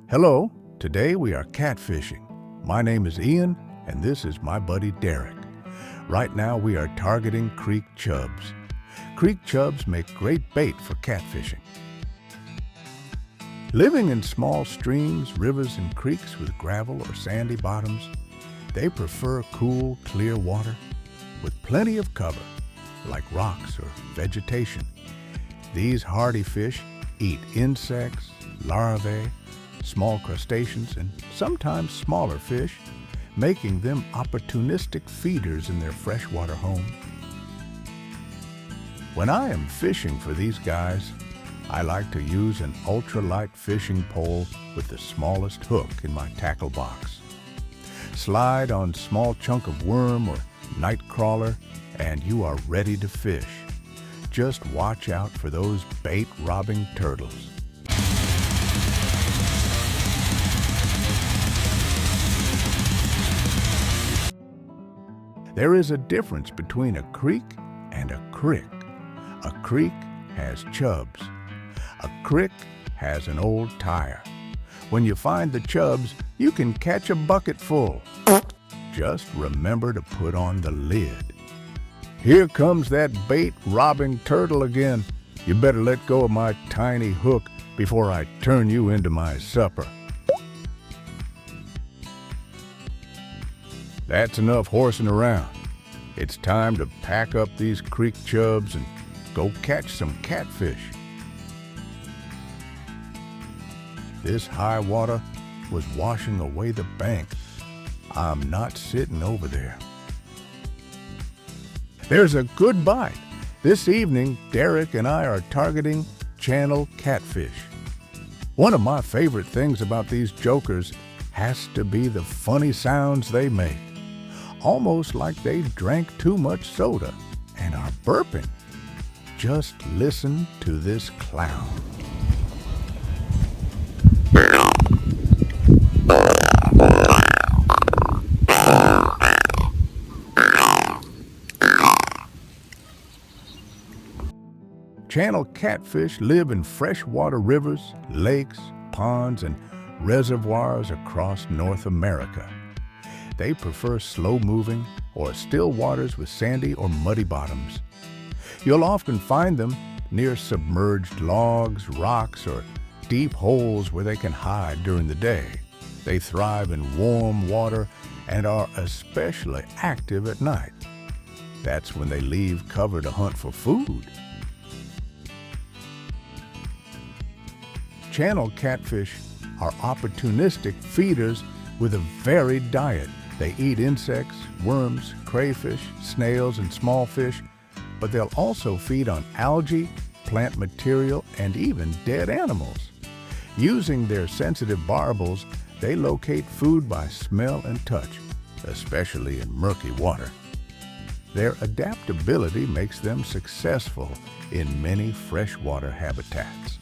Hello, today we are catfishing. My name is Ian, and this is my buddy Derek. Right now we are targeting creek chubs. Creek chubs make great bait for catfishing. Living in small streams, rivers, and creeks with gravel or sandy bottoms, they prefer cool, clear water with plenty of cover, like rocks or vegetation. These hardy fish eat insects, larvae, small crustaceans, and sometimes smaller fish, making them opportunistic feeders in their freshwater home. When I am fishing for these guys, I like to use an ultralight fishing pole with the smallest hook in my tackle box. Slide on small chunk of worm or night crawler, and you are ready to fish. Just watch out for those bait-robbing turtles. There is a difference between a creek and a crick. A creek has chubs. A crick has an old tire. When you find the chubs, you can catch a bucket full. Just remember to put on the lid. Here comes that bait-robbing turtle again. You better let go of my tiny hook before I turn you into my supper. That's enough horsing around. It's time to pack up these creek chubs and go catch some catfish. This high water was washing away the bank. I'm not sitting over there. There's a good bite. This evening, Derek and I are targeting channel catfish. One of my favorite things about these jokers has to be the funny sounds they make. Almost like they drank too much soda and are burping. Just listen to this clown. Channel catfish live in freshwater rivers, lakes, ponds, and reservoirs across North America. They prefer slow-moving or still waters with sandy or muddy bottoms. You'll often find them near submerged logs, rocks, or deep holes where they can hide during the day. They thrive in warm water and are especially active at night. That's when they leave cover to hunt for food. Channel catfish are opportunistic feeders with a varied diet. They eat insects, worms, crayfish, snails, and small fish, but they'll also feed on algae, plant material, and even dead animals. Using their sensitive barbels, they locate food by smell and touch, especially in murky water. Their adaptability makes them successful in many freshwater habitats.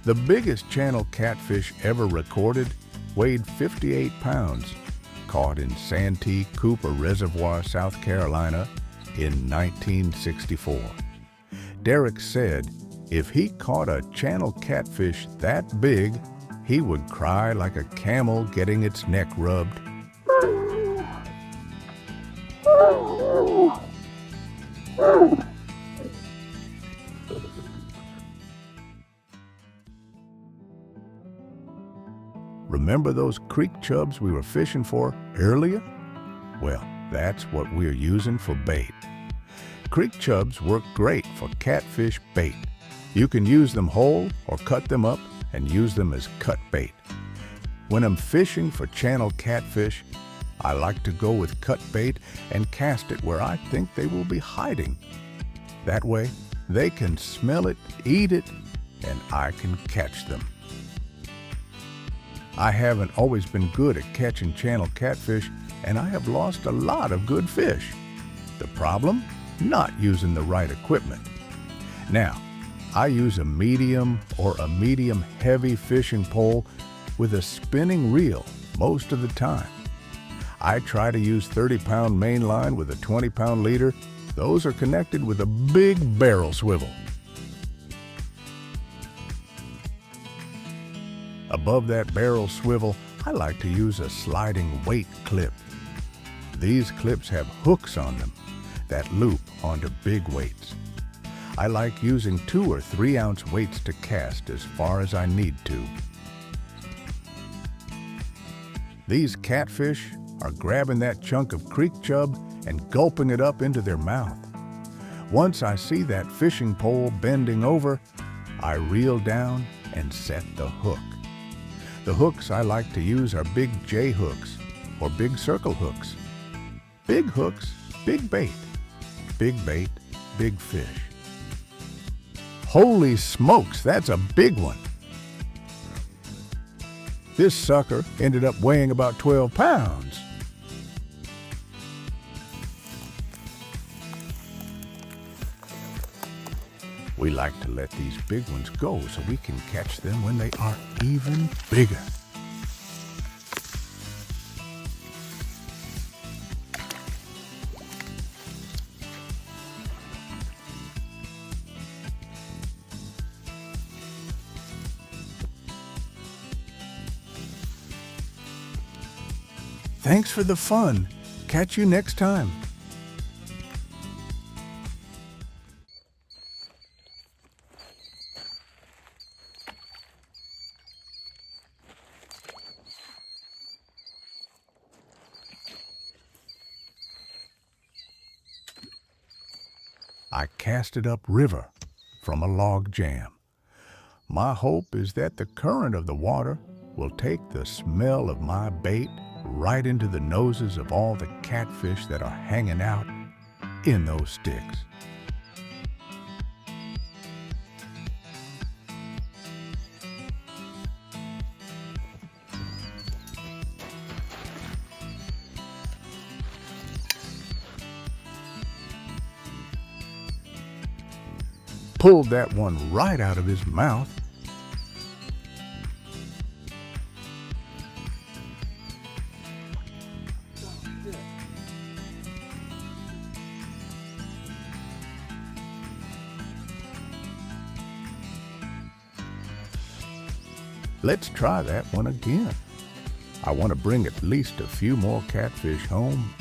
The biggest channel catfish ever recorded weighed 58 pounds, caught in Santee Cooper Reservoir, South Carolina in 1964. Derek said if he caught a channel catfish that big, he would cry like a camel getting its neck rubbed. Remember those creek chubs we were fishing for earlier? Well, that's what we're using for bait. Creek chubs work great for catfish bait. You can use them whole or cut them up and use them as cut bait. When I'm fishing for channel catfish, I like to go with cut bait and cast it where I think they will be hiding. That way, they can smell it, eat it, and I can catch them. I haven't always been good at catching channel catfish, and I have lost a lot of good fish. The problem? Not using the right equipment. Now, I use a medium or a medium heavy fishing pole with a spinning reel most of the time. I try to use 30-pound main line with a 20-pound leader. Those are connected with a big barrel swivel. Above that barrel swivel, I like to use a sliding weight clip. These clips have hooks on them that loop onto big weights. I like using 2 or 3 ounce weights to cast as far as I need to. These catfish are grabbing that chunk of creek chub and gulping it up into their mouth. Once I see that fishing pole bending over, I reel down and set the hook. The hooks I like to use are big J hooks or big circle hooks. Big hooks, big bait. Big bait, big fish. Holy smokes, that's a big one. This sucker ended up weighing about 12 pounds. We like to let these big ones go so we can catch them when they are even bigger. Thanks for the fun. Catch you next time. I cast it up river from a log jam. My hope is that the current of the water will take the smell of my bait right into the noses of all the catfish that are hanging out in those sticks. Pulled that one right out of his mouth. Let's try that one again. I want to bring at least a few more catfish home.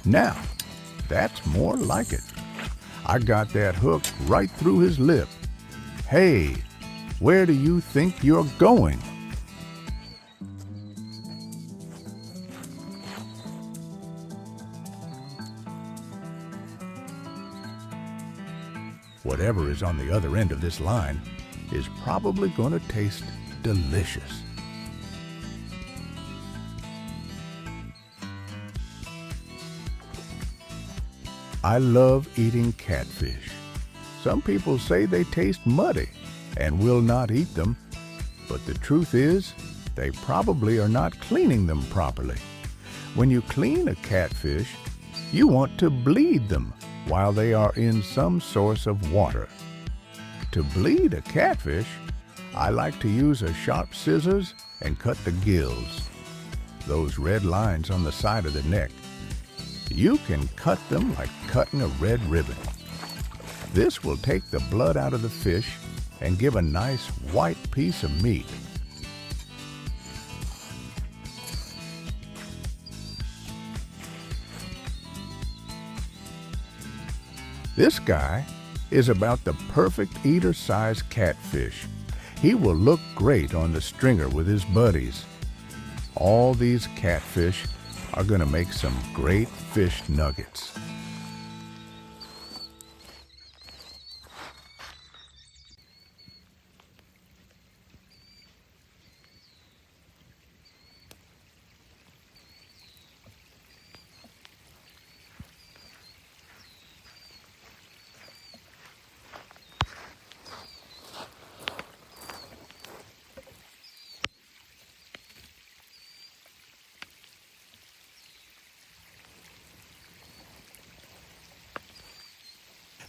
Now, that's more like it. I got that hook right through his lip. Hey, where do you think you're going? Whatever is on the other end of this line is probably going to taste delicious. I love eating catfish. Some people say they taste muddy and will not eat them, but the truth is, they probably are not cleaning them properly. When you clean a catfish, you want to bleed them while they are in some source of water. To bleed a catfish, I like to use a sharp scissors and cut the gills. Those red lines on the side of the neck, you can cut them like cutting a red ribbon. This will take the blood out of the fish and give a nice white piece of meat. This guy is about the perfect eater-size catfish. He will look great on the stringer with his buddies. All these catfish are going to make some great fish nuggets.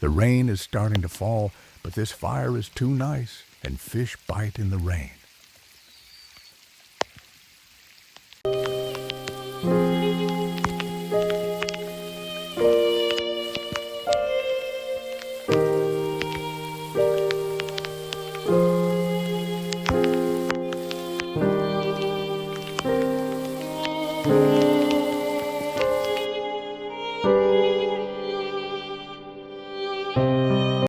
The rain is starting to fall, but this fire is too nice. and fish bite in the rain.